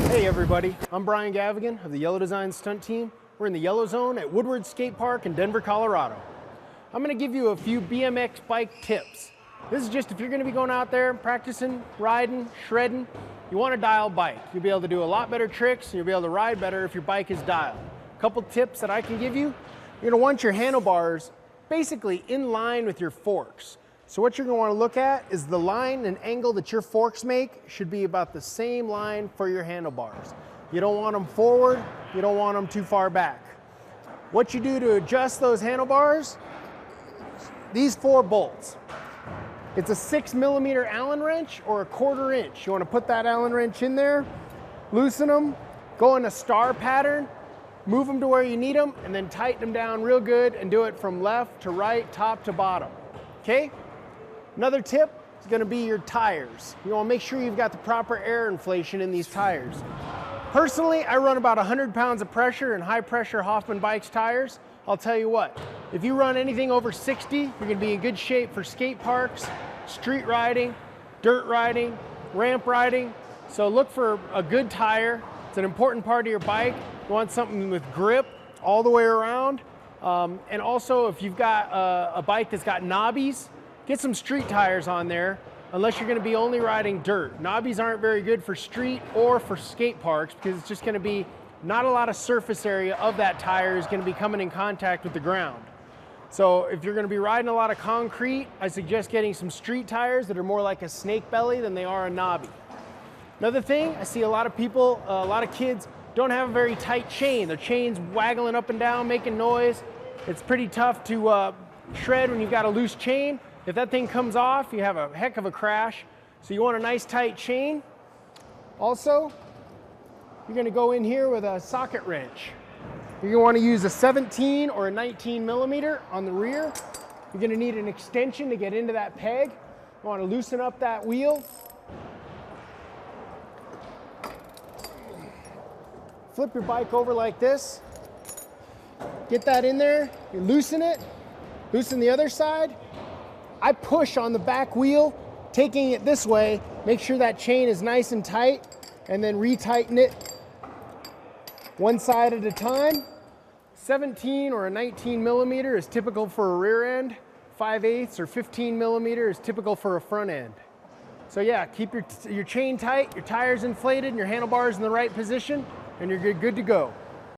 Hey everybody, I'm Brian Gavigan of the Yellow Design Stunt Team. We're in the Yellow Zone at Woodward Skate Park in Denver, Colorado. I'm going to give you a few BMX bike tips. This is just if you're going to be going out there practicing, riding, shredding, you want a dialed bike. You'll be able to do a lot better tricks and you'll be able to ride better if your bike is dialed. A couple tips that I can give you. You're going to want your handlebars basically in line with your forks. So what you're going to want to look at is the line and angle that your forks make should be about the same line for your handlebars. You don't want them forward, you don't want them too far back. What you do to adjust those handlebars, these 4 bolts. It's a 6mm Allen wrench or a 1/4 inch. You want to put that Allen wrench in there, loosen them, go in a star pattern, move them to where you need them, and then tighten them down real good and do it from left to right, top to bottom. Okay? Another tip is going to be your tires. You want to make sure you've got the proper air inflation in these tires. Personally, I run about 100 pounds of pressure in high pressure Hoffman Bikes tires. I'll tell you what, if you run anything over 60, you're going to be in good shape for skate parks, street riding, dirt riding, ramp riding. So look for a good tire. It's an important part of your bike. You want something with grip all the way around. And also if you've got a bike that's got knobbies, get some street tires on there, unless you're going to be only riding dirt. Knobbies aren't very good for street or for skate parks because it's just going to be not a lot of surface area of that tire is going to be coming in contact with the ground. So if you're going to be riding a lot of concrete, I suggest getting some street tires that are more like a snake belly than they are a knobby. Another thing, I see a lot of people, a lot of kids don't have a very tight chain. Their chain's waggling up and down, making noise. It's pretty tough to shred when you've got a loose chain. If that thing comes off, you have a heck of a crash. So you want a nice tight chain. Also, you're going to go in here with a socket wrench. You're going to want to use a 17 or a 19mm on the rear. You're going to need an extension to get into that peg. You want to loosen up that wheel. Flip your bike over like this. Get that in there. You loosen it. Loosen the other side. I push on the back wheel, taking it this way, make sure that chain is nice and tight, and then retighten it one side at a time. 17 or a 19mm is typical for a rear end. 5/8 or 15mm is typical for a front end. So yeah, keep your chain tight, your tires inflated, and your handlebars in the right position, and you're good to go.